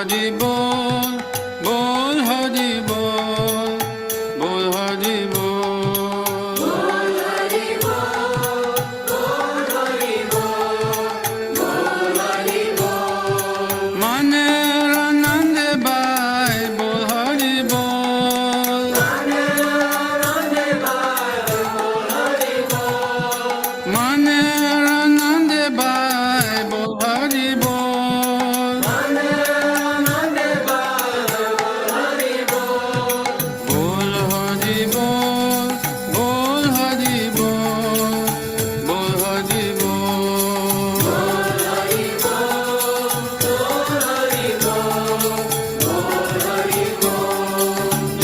Hari Bol, Bol Hari Bol, Bol Hari Bol. Bol Hari Bol, Bol Hari Bol, Bol Hari Bol. Maner Anand Bai, Bol Hari Bol. Maner Anand Bai, Bol Hari Bol. Maner Anand Bai, Bol Hari Bol. Bol Hari Bol, Bol Hari Bol, Bol Hari Bol.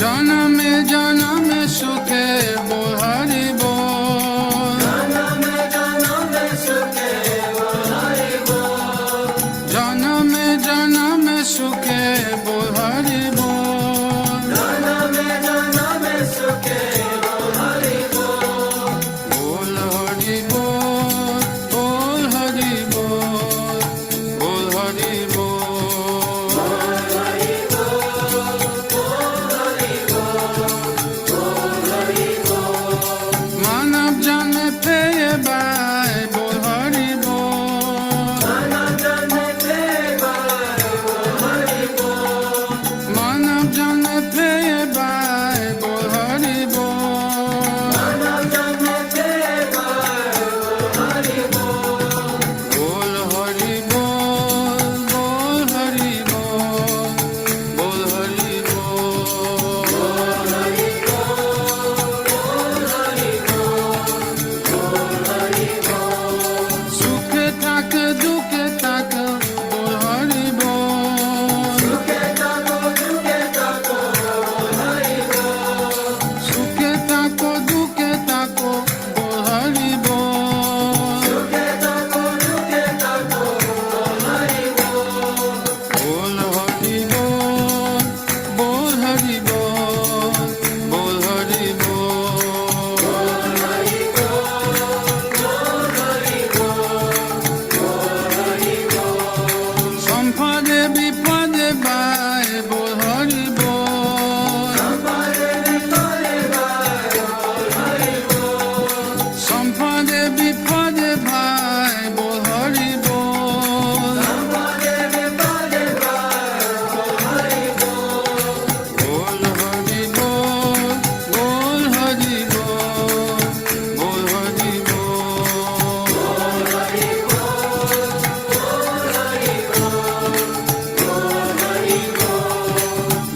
Janame janame sukhe Bol Hari Bol. Janame janame sukhe Bol Hari Bol. Janame janame sukhe Bol Hari Bol. Janame janame sukhe Bol Hari Bol. Bol Hari Bol, Bol Hari Bol, Bol Hari Bol. Manav jane peye bai, Bol Hari Bol. Manav jane peye bai, Bol Hari Bol. Manav jane peye bai, Bol Hari Bol. Manav jane peye bai, Bol Hari Bol. Bol Hari Bol, Bol Hari Bol, Bol Hari Bol. Sukhe tak dukhe tak, Bol Hari Bol. Sukhe tako dukhe tako Bol Hari Bol. Sukhe tak dukhe tak, Bol Hari Bol. Sukhe tako dukhe tako Bol Hari Bol. Bol Hari Bol, Bol Hari Bol, Bol Hari Bol. Sampade bipade bai, Bol Hari Bol. Sampade bipade bai, Bol Hari Bol. Sampade bipade bai, Bol Hari Bol. Sampade bipade bai, Bol Hari Bol. Bol Hari Bol, Bol Hari Bol, Bol Hari Bol.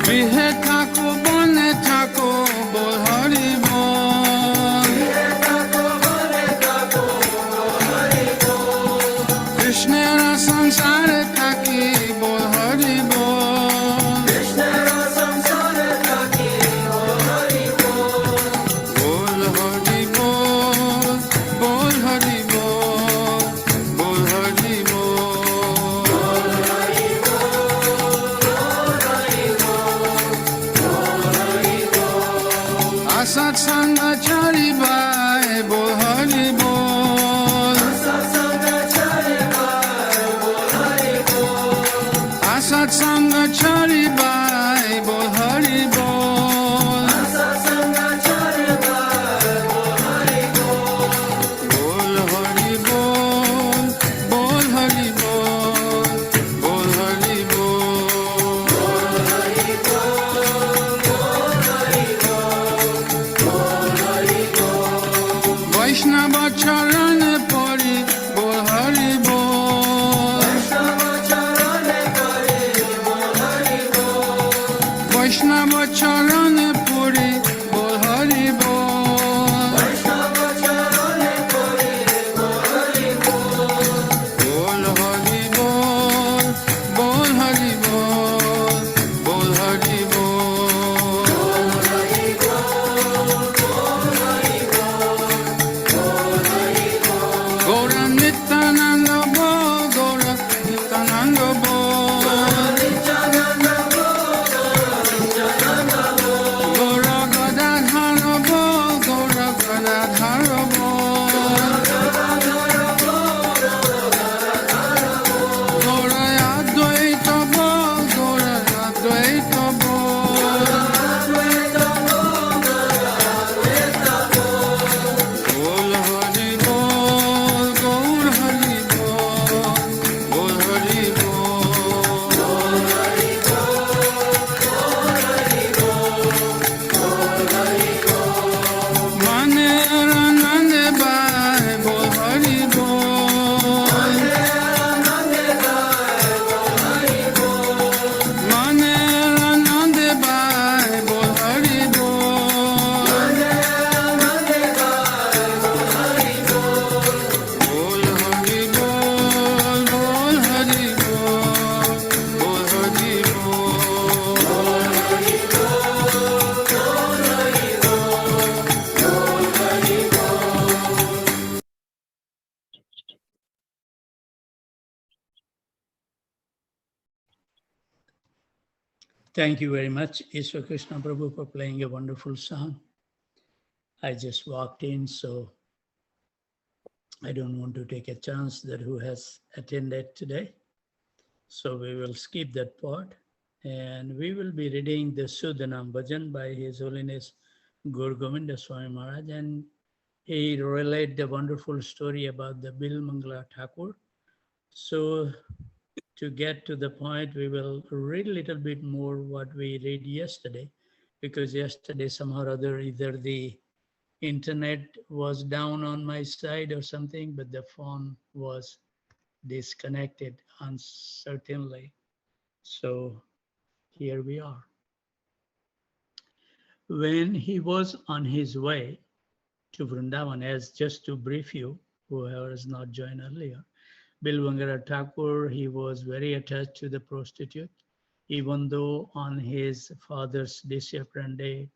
Bihe thako bone thako, Bol Hari Bol. Tako bole tako Bol Hari Bol. Krishnera samsare thaki, Bol Hari Bol. Krishnara samsare taki Bol Hari Bol. Bol Hari Bol, Bol Hari Bol, Bol Hari Bol. Asat Sangha Chari Bai, Bol Hari Bol. Satsanga chare bai, Bol Hari Bol. Asat Sangha Chari Bai, Bol Hari Bol. Satsanga chare bai, Bol Hari Bol. Bol Hari Bol, Bol Hari Bol, Bol Hari Bol. Vaishnava Charan Pari, Bol Hari Bol. Vaishnava charane kare Bol Hari Bol. Vaishnava Charan Puri, Bol Hari Bol. Vaishnava charane kare Bol Hari Bol. Bol Hari Bol, Bol Hari Bol, Bol Hari Bol. Gaura Nityananda Bol, Gaura Nityananda Bol. Nityananda Bol, Nityananda Bol. Gaura Thank you very much, Ishwar Krishna Prabhu, for playing a wonderful song. I just walked in, so I don't want to take a chance that who has attended today. So we will skip that part. And we will be reading the Shudha Naam Bhajan by His Holiness Guru Govinda Swami Maharaj. And he related a wonderful story about the Bil Mangala Thakur. So to get to the point, we will read a little bit more what we read yesterday, because yesterday somehow or other either the internet was down on my side or something, but the phone was disconnected uncertainly. So here we are. When he was on his way to Vrindavan, as just to brief you, whoever has not joined earlier, Bilwangara Thakur, he was very attached to the prostitute, even though on his father's disappearance day,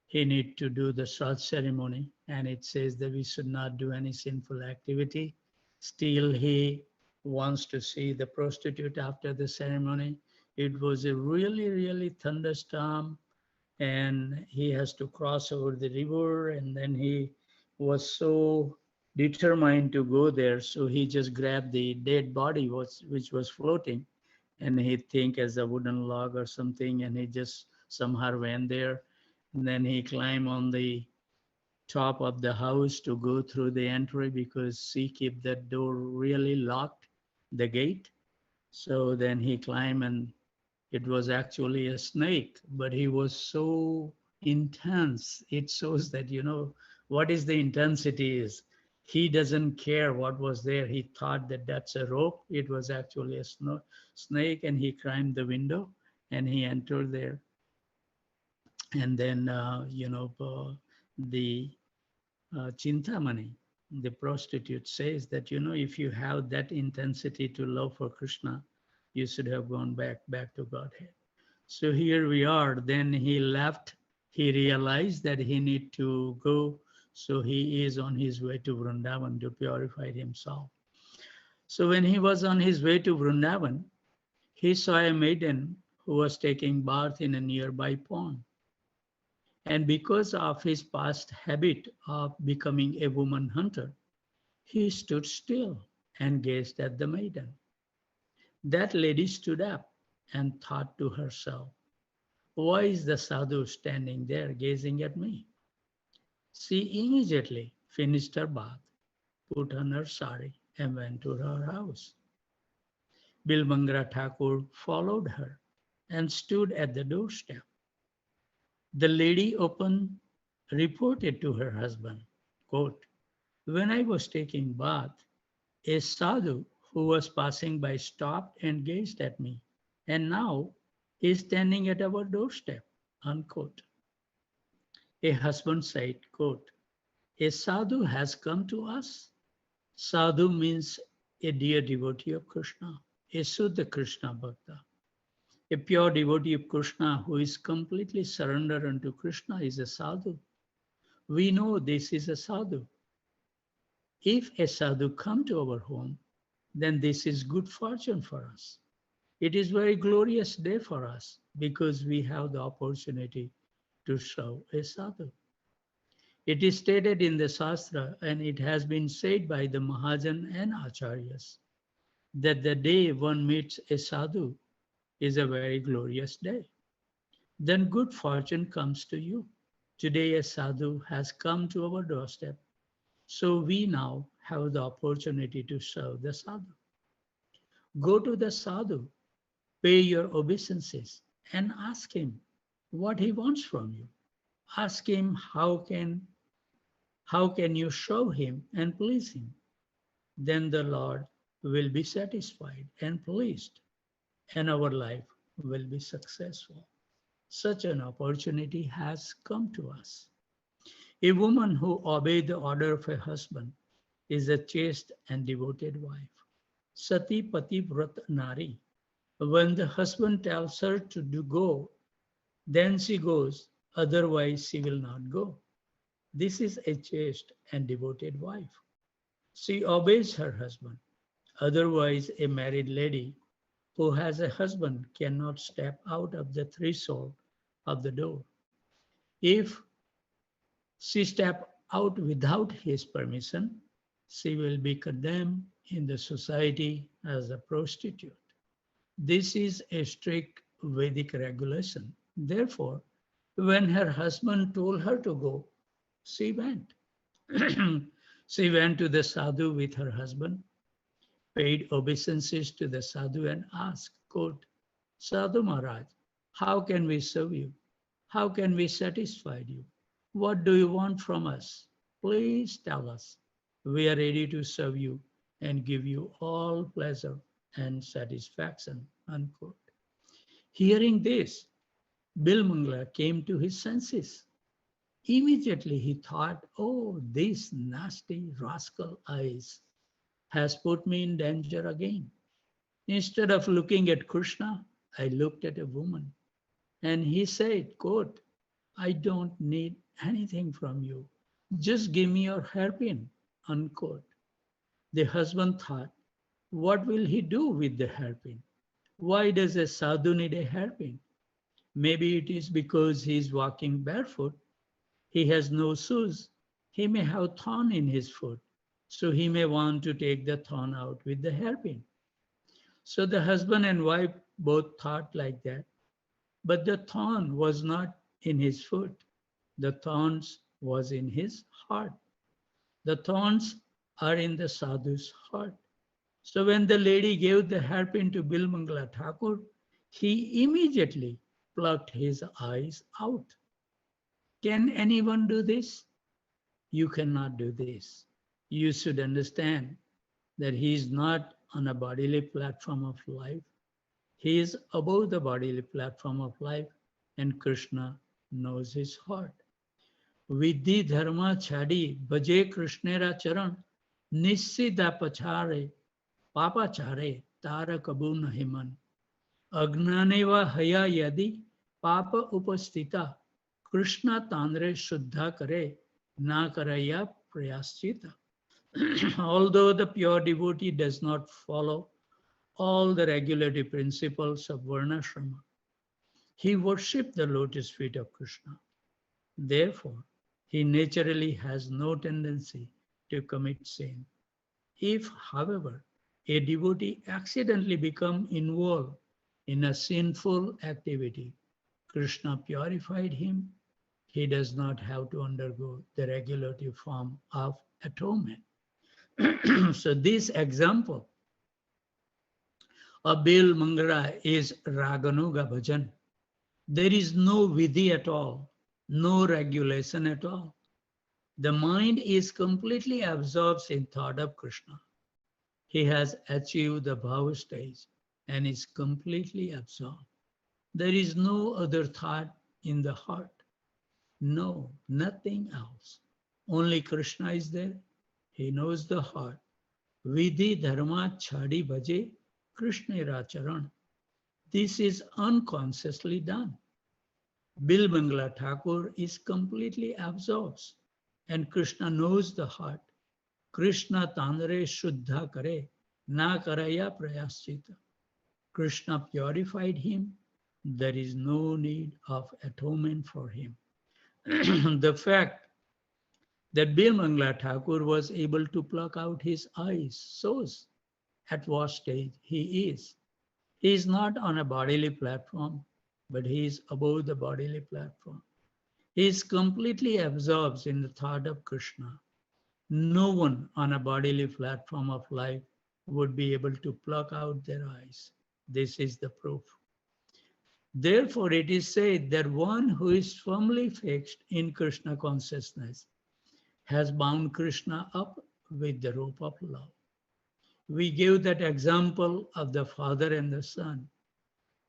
he need to do the salt ceremony, and it says that we should not do any sinful activity. Still, he wants to see the prostitute after the ceremony. It was a really, really thunderstorm, and he has to cross over the river, and then he was so determined to go there, so he just grabbed the dead body which was floating, and he think as a wooden log or something, and he just somehow went there, and then he climbed on the top of the house to go through the entry, because she kept that door really locked, the gate. So then he climbed, and it was actually a snake, but he was so intense. It shows that, what is the intensity is. He doesn't care what was there. He thought that that's a rope. It was actually a snake, and he climbed the window and he entered there. And then, the Chintamani, the prostitute, says that, if you have that intensity to love for Krishna, you should have gone back to Godhead. So here we are. Then he left. He realized that he need to go. So he is on his way to Vrindavan to purify himself. So when he was on his way to Vrindavan, he saw a maiden who was taking bath in a nearby pond. And because of his past habit of becoming a woman hunter, he stood still and gazed at the maiden. That lady stood up and thought to herself, why is the sadhu standing there gazing at me? She immediately finished her bath, put on her sari, and went to her house. Bilbangara Thakur followed her and stood at the doorstep. The lady reported to her husband, quote, when I was taking bath, a sadhu who was passing by stopped and gazed at me, and now is standing at our doorstep, unquote. A husband said, quote, a sadhu has come to us. Sadhu means a dear devotee of Krishna, a Suddha Krishna Bhakta. A pure devotee of Krishna who is completely surrendered unto Krishna is a sadhu. We know this is a sadhu. If a sadhu come to our home, then this is good fortune for us. It is very glorious day for us because we have the opportunity to serve a sadhu. It is stated in the Shastra, and it has been said by the Bhajan and Acharyas, that the day one meets a sadhu is a very glorious day. Then good fortune comes to you. Today a sadhu has come to our doorstep, so we now have the opportunity to serve the sadhu. Go to the sadhu, pay your obeisances, and ask him what he wants from you. Ask him how can you show him and please him. Then the Lord will be satisfied and pleased, and our life will be successful. Such an opportunity has come to us. A woman who obeys the order of her husband is a chaste and devoted wife. Sati Pati Vrat Nari. When the husband tells her to go, then she goes, otherwise she will not go. This is a chaste and devoted wife. She obeys her husband. Otherwise, a married lady who has a husband cannot step out of the threshold of the door. If she step out without his permission, she will be condemned in the society as a prostitute. This is a strict Vedic regulation. Therefore, when her husband told her to go, she went. She went to the sadhu with her husband, paid obeisances to the sadhu and asked, quote, Sadhu Maharaj, how can we serve you? How can we satisfy you? What do you want from us? Please tell us. We are ready to serve you and give you all pleasure and satisfaction. Unquote. Hearing this, Bilmangala came to his senses. Immediately he thought, oh, this nasty rascal eyes has put me in danger again. Instead of looking at Krishna, I looked at a woman. And he said, quote, I don't need anything from you. Just give me your hairpin, unquote. The husband thought, what will he do with the hairpin? Why does a sadhu need a hairpin? Maybe it is because he is walking barefoot. He has no shoes. He may have thorn in his foot. So he may want to take the thorn out with the hairpin. So the husband and wife both thought like that. But the thorn was not in his foot. The thorns was in his heart. The thorns are in the sadhu's heart. So when the lady gave the hairpin to Bilmangala Thakur, he immediately plucked his eyes out. Can anyone do this? You cannot do this. You should understand that he is not on a bodily platform of life. He is above the bodily platform of life, and Krishna knows his heart. Vidhi dharma chadi bhaje Krishnera charan nissida pachare papachare tara kabu nahiman agnaneva haya yadi papa upastita Krishna tandre shuddha kare na karaya prayaschita. Although the pure devotee does not follow all the regulatory principles of Varnashrama, he worships the lotus feet of Krishna. Therefore, he naturally has no tendency to commit sin. If, however, a devotee accidentally becomes involved in a sinful activity, Krishna purified him. He does not have to undergo the regulative form of atonement. So this example of Bil Mangala is Raganuga Bhajan. There is no vidhi at all, no regulation at all. The mind is completely absorbed in thought of Krishna. He has achieved the bhava stage and is completely absorbed. There is no other thought in the heart. No, nothing else. Only Krishna is there. He knows the heart. Vidhi dharma chadi bhaje Krishna racharan. This is unconsciously done. Bilmangala Thakur is completely absorbed, and Krishna knows the heart. Krishna tandre shuddha kare na karaya prayaschita. Krishna purified him. There is no need of atonement for him. The fact that Bilmangala Thakur was able to pluck out his eyes shows at what stage he is. He is not on a bodily platform, but he is above the bodily platform. He is completely absorbed in the thought of Krishna. No one on a bodily platform of life would be able to pluck out their eyes. This is the proof. Therefore, it is said that one who is firmly fixed in Krishna consciousness has bound Krishna up with the rope of love. We gave that example of the father and the son.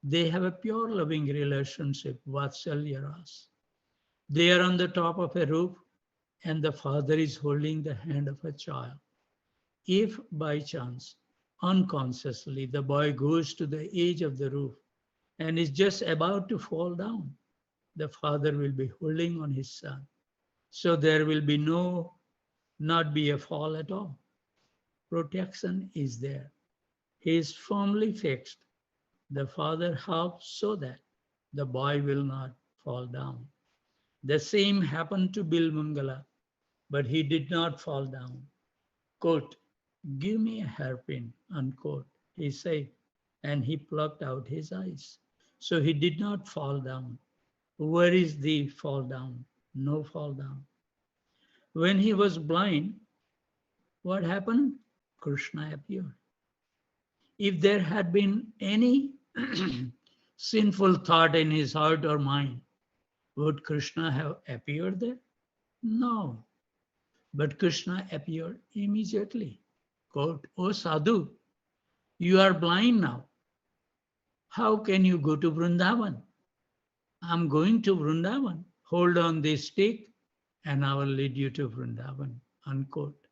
They have a pure loving relationship, Vatsalya Ras. They are on the top of a roof and the father is holding the hand of a child. If by chance, unconsciously, the boy goes to the edge of the roof and is just about to fall down, the father will be holding on his son. So there will be not be a fall at all. Protection is there. He is firmly fixed The father helps so that the boy will not fall down. The same happened to Bill Mangala, but he did not fall down. Quote, "Give me a hairpin," unquote, he said, and he plucked out his eyes. So he did not fall down. Where is the fall down? No fall down. When he was blind, what happened? Krishna appeared. If there had been any sinful thought in his heart or mind, would Krishna have appeared there? No. But Krishna appeared immediately. Quote, "O Sadhu, you are blind now. How can you go to Vrindavan? I'm going to Vrindavan. Hold on this stick and I will lead you to Vrindavan." Unquote.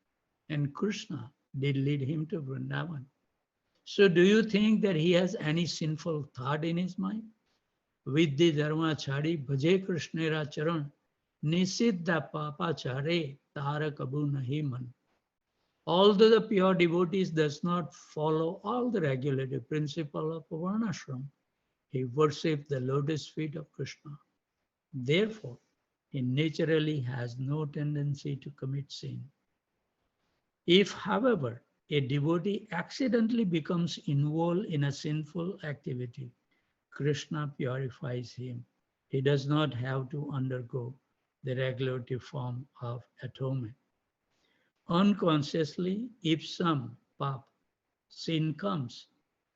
And Krishna did lead him to Vrindavan. So do you think that he has any sinful thought in his mind? Vidhi dharma chadi bhaje Krishnera charan nisiddha papa chare tara kabu nahi man. Although the pure devotees does not follow all the regulative principle of Varnashram, he worships the lotus feet of Krishna. Therefore, he naturally has no tendency to commit sin. If, however, a devotee accidentally becomes involved in a sinful activity, Krishna purifies him. He does not have to undergo the regulative form of atonement. Unconsciously, if some pap, sin comes,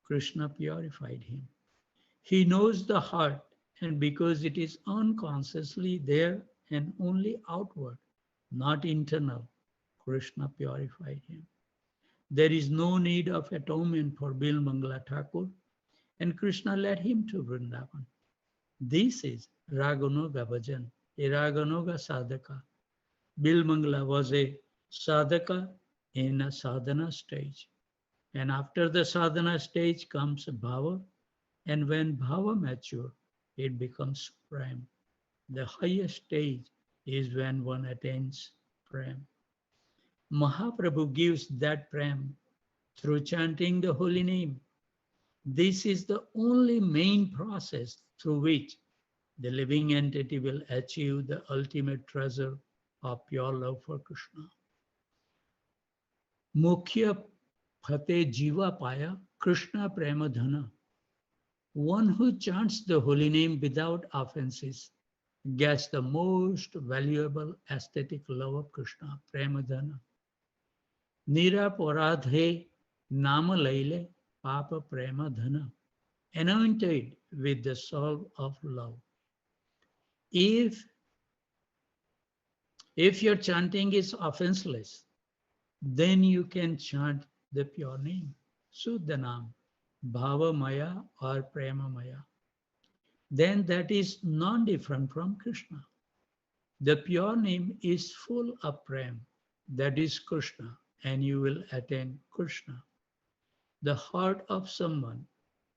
Krishna purified him. He knows the heart, and because it is unconsciously there and only outward, not internal, Krishna purified him. There is no need of atonement for Bil Mangala Thakur, and Krishna led him to Vrindavan. This is Raganuga Bhajan, a Raganuga sadhaka. Bil Mangala was a sadhaka in a sadhana stage. And after the sadhana stage comes bhava, and when bhava matures, it becomes prem. The highest stage is when one attains prem. Mahaprabhu gives that prem through chanting the holy name. This is the only main process through which the living entity will achieve the ultimate treasure of pure love for Krishna. Mukhya phate jiva paya Krishna prema dhana. One who chants the holy name without offenses gets the most valuable aesthetic love of Krishna, prema dhana. Niraparadhe nama laile papa prema dhana. Anointed with the salve of love. If your chanting is offenseless, then you can chant the pure name, Shuddha Naam, Bhava Maya or Prema Maya. Then that is non-different from Krishna. The pure name is full of Prem, that is Krishna, and you will attain Krishna. The heart of someone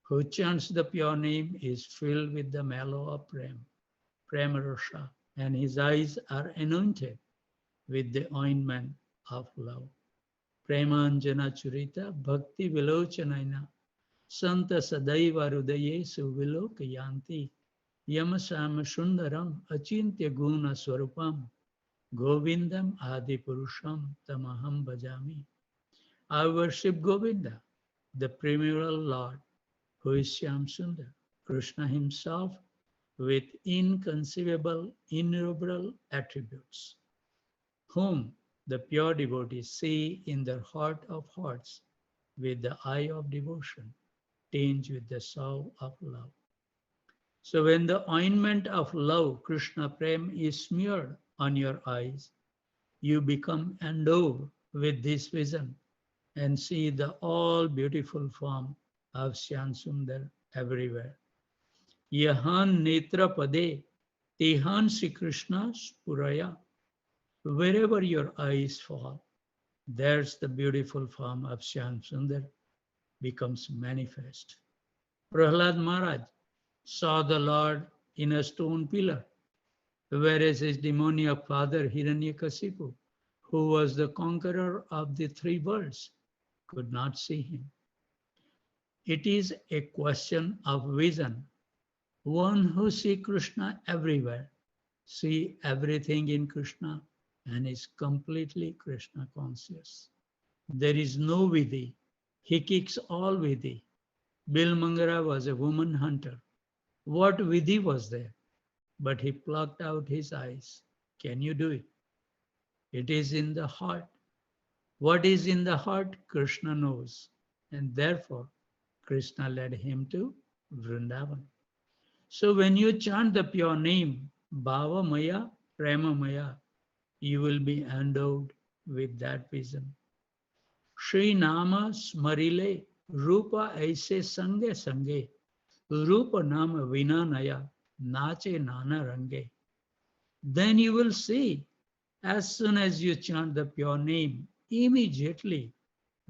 who chants the pure name is filled with the mellow of Prem, Prema Rasha, and his eyes are anointed with the ointment of love. Premanjana Churita Bhakti Vilochanaina Santa Sadaiva Rudaye Suvilokayanti Yamasama Sundaram Achintya Guna Swarupam Govindam Adi Purusham Tamaham Bhajami. I worship Govinda, the primeval Lord, who is Shyam Sundar, Krishna himself, with inconceivable, innumerable attributes, whom the pure devotees see in their heart of hearts with the eye of devotion, tinged with the salve of love. So when the ointment of love, Krishna Prem, is smeared on your eyes, you become endowed with this vision and see the all beautiful form of Shyam Sundar everywhere. Yahan netra pade, tehan Sri Krishna spuraya. Wherever your eyes fall, there's the beautiful form of Shyam Sundar becomes manifest. Prahlad Maharaj saw the Lord in a stone pillar, whereas his demoniac father Hiranyakasipu, who was the conqueror of the three worlds, could not see him. It is a question of vision. One who sees Krishna everywhere, see everything in Krishna and is completely Krishna conscious. There is no Vidhi. He kicks all Vidhi. Bill Mangara was a woman hunter. What Vidhi was there? But he plucked out his eyes. Can you do it? It is in the heart. What is in the heart, Krishna knows. And therefore, Krishna led him to Vrindavan. So when you chant the pure name, Bhava Maya, Prema Maya, you will be endowed with that vision. Shri Nama Smarile Rupa Aise Sange Sange Rupa Nama Vinanaya Nache Nana Range. Then you will see, as soon as you chant the pure name, immediately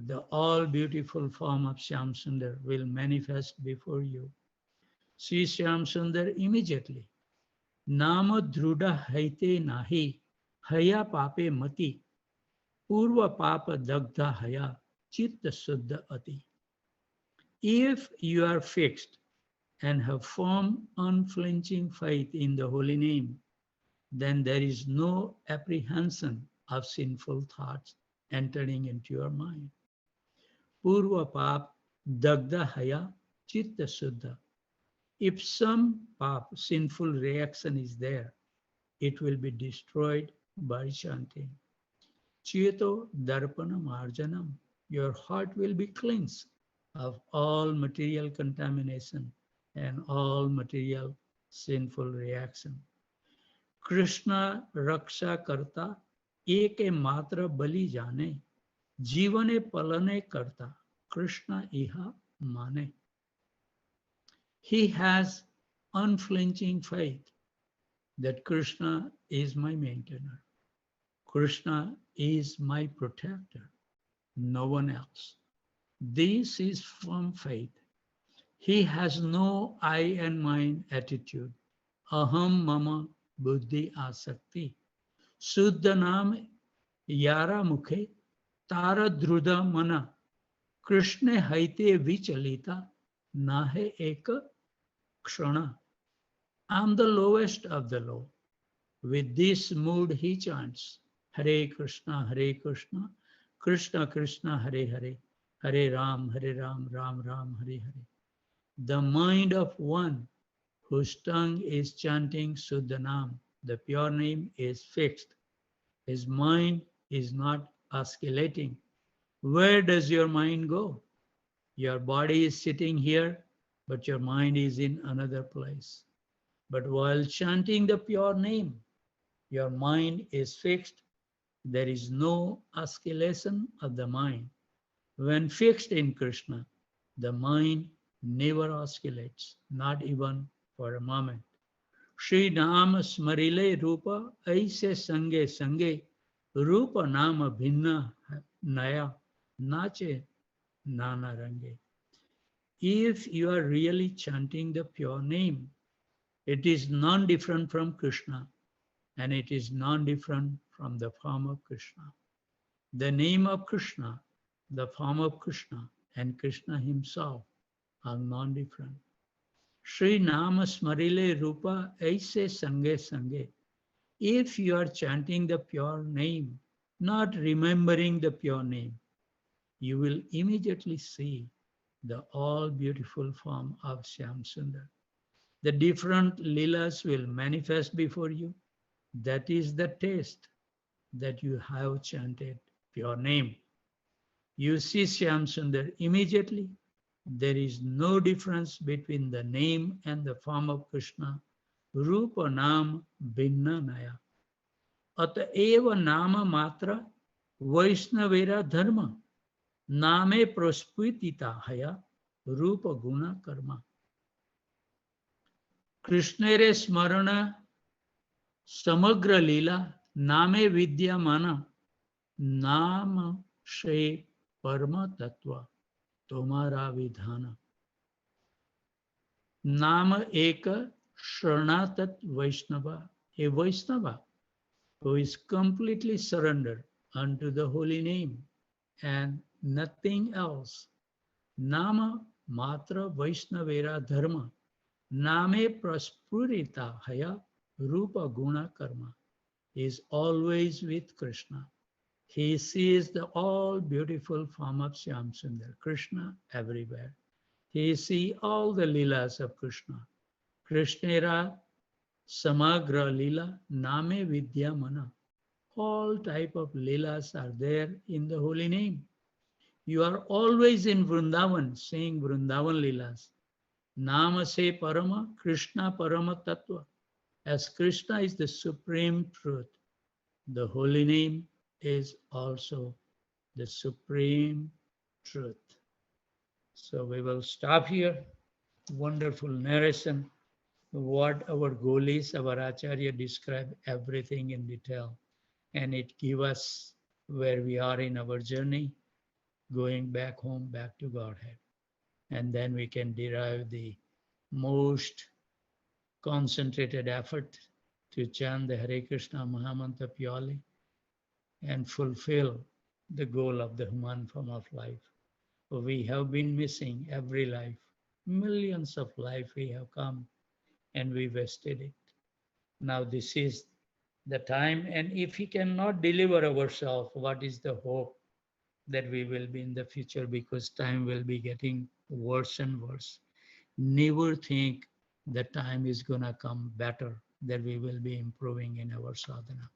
the all beautiful form of Shyam Sundar will manifest before you. See Shyam Sundar immediately. Nama Druda Haite Nahi Haya Pape Mati Purva Papa Dagdha Haya Chitta Suddha Ati. If you are fixed and have firm, unflinching faith in the holy name, then there is no apprehension of sinful thoughts entering into your mind. Purva Pap Dagdha Haya Chitta Suddha. If some pap, sinful reaction is there, it will be destroyed by chanting. Cheto Darpana Marjanam. Your heart will be cleansed of all material contamination and all material sinful reaction. Krishna Raksha Karta Eke Matra Bali Jane Jivane Palane Karta Krishna Iha Mane. He has unflinching faith that Krishna is my maintainer. Krishna is my protector, no one else. This is firm faith. He has no I and mine attitude. Aham mama buddhi asakti. Suddha naam yara mukhe tara drudha mana. Krishna haite vichalita nahe eka kshana. I'm the lowest of the low. With this mood he chants, Hare Krishna, Krishna Krishna, Hare Hare, Hare Ram, Ram Ram, Hare Hare. The mind of one whose tongue is chanting Suddha Naam, the pure name, is fixed. His mind is not oscillating. Where does your mind go? Your body is sitting here, but your mind is in another place. But while chanting the pure name, your mind is fixed. There is no oscillation of the mind. When fixed in Krishna, the mind never oscillates, not even for a moment. Shri Naam Smarile Rupa Aise Sange Sange Rupa Nama Bhinna Naya Nache Nana Range. If you are really chanting the pure name, it is non-different from Krishna, and it is non-different from the form of Krishna. The name of Krishna, the form of Krishna, and Krishna himself are non-different. Shri Nama Smarile Rupa Aise Sange Sange. If you are chanting the pure name, not remembering the pure name, you will immediately see the all beautiful form of Shyam Sundar. The different leelas will manifest before you. That is the taste that you have chanted pure name. You see Shyam Sundar immediately. There is no difference between the name and the form of Krishna. Rupa Naam Bhinna Naya. Ataeva Nama Matra Vaishnavera Dharma. Name Prosputita Haya Rupa Guna Karma. Krishnere Smarana Samagra Lila Name Vidyamana Naam Shre Parma Tattva Tomara Vidhana. Nama Eka Sharnatat Vaishnava, a Vaishnava who is completely surrendered unto the holy name and nothing else. Nama Matra Vaishnavera Dharma. Name Praspurita Haya Rupa Guna Karma. He is always with Krishna. He sees the all beautiful form of Shyam Sundar, Krishna everywhere. He sees all the leelas of Krishna. Krishnera Samagra Lila Name Vidya Mana. All type of leelas are there in the holy name. You are always in Vrindavan, saying Vrindavan leelas. Nama se Parama, Krishna Parama Tattva. As Krishna is the supreme truth, the holy name is also the supreme truth. So we will stop here. Wonderful narration. What our goal is, our Acharya described everything in detail, and it gives us where we are in our journey, going back home, back to Godhead. And then we can derive the most concentrated effort to chant the Hare Krishna Mahamantra purely and fulfill the goal of the human form of life. We have been missing every life. Millions of life we have come and we wasted it. Now this is the time, and if we cannot deliver ourselves, what is the hope that we will be in the future, because time will be getting worse and worse. Never think the time is gonna come better, that we will be improving in our sadhana.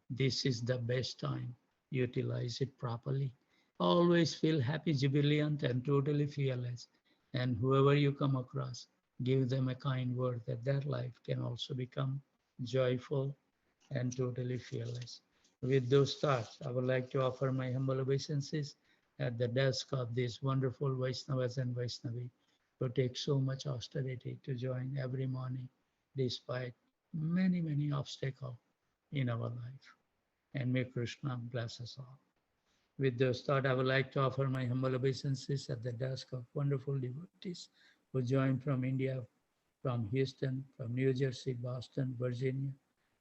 This is the best time. Utilize it properly. Always feel happy, jubilant, and totally fearless. And whoever you come across, give them a kind word that their life can also become joyful and totally fearless. With those thoughts, I would like to offer my humble obeisances at the desk of these wonderful Vaishnavas and Vaishnavi who take so much austerity to join every morning despite many, many obstacles in our life. And may Krishna bless us all. With those thoughts, I would like to offer my humble obeisances at the desk of wonderful devotees who joined from India, from Houston, from New Jersey, Boston, Virginia,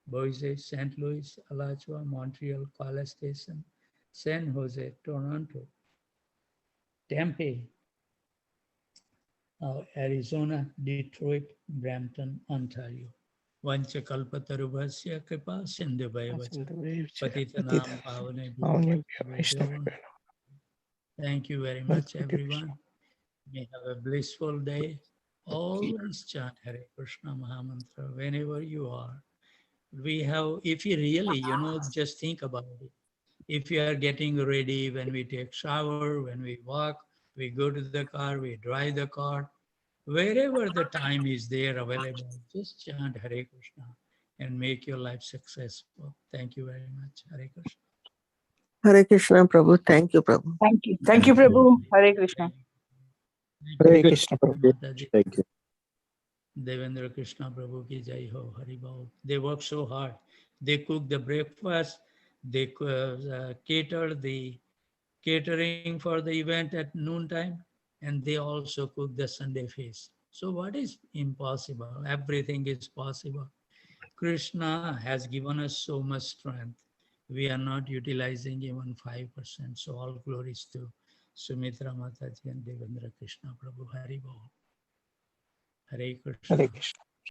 Boise, St. Louis, Alachua, Montreal, College Station, San Jose, Toronto, Tempe, Arizona, Detroit, Brampton, Ontario. Vanchakalpatarubhasya kripa sindhuvaivacha patitanam pavane. Thank you very much, everyone. May have a blissful day. Always chant Hare Krishna Mahamantra whenever you are. We have, if you really, just think about it. If you are getting ready, when we take shower, when we walk, we go to the car, we drive the car, wherever the time is there available, just chant Hare Krishna and make your life successful. Thank you very much. Hare Krishna. Hare Krishna, Prabhu. Thank you, Prabhu. Thank you. Thank you, Prabhu. Hare Krishna. Hare Krishna Prabhu. Mataji. Thank you. Devendra Krishna Prabhu ki jai ho, Hari Bol. They work so hard. They cook the breakfast, they cater the catering for the event at noontime, and they also cook the Sunday feast. So what is impossible? Everything is possible. Krishna has given us so much strength. We are not utilizing even 5%. So all glories to Sumitra Mataji and Devendra Krishna Prabhu. Hari Bol. Hare Krishna. Hare Krishna.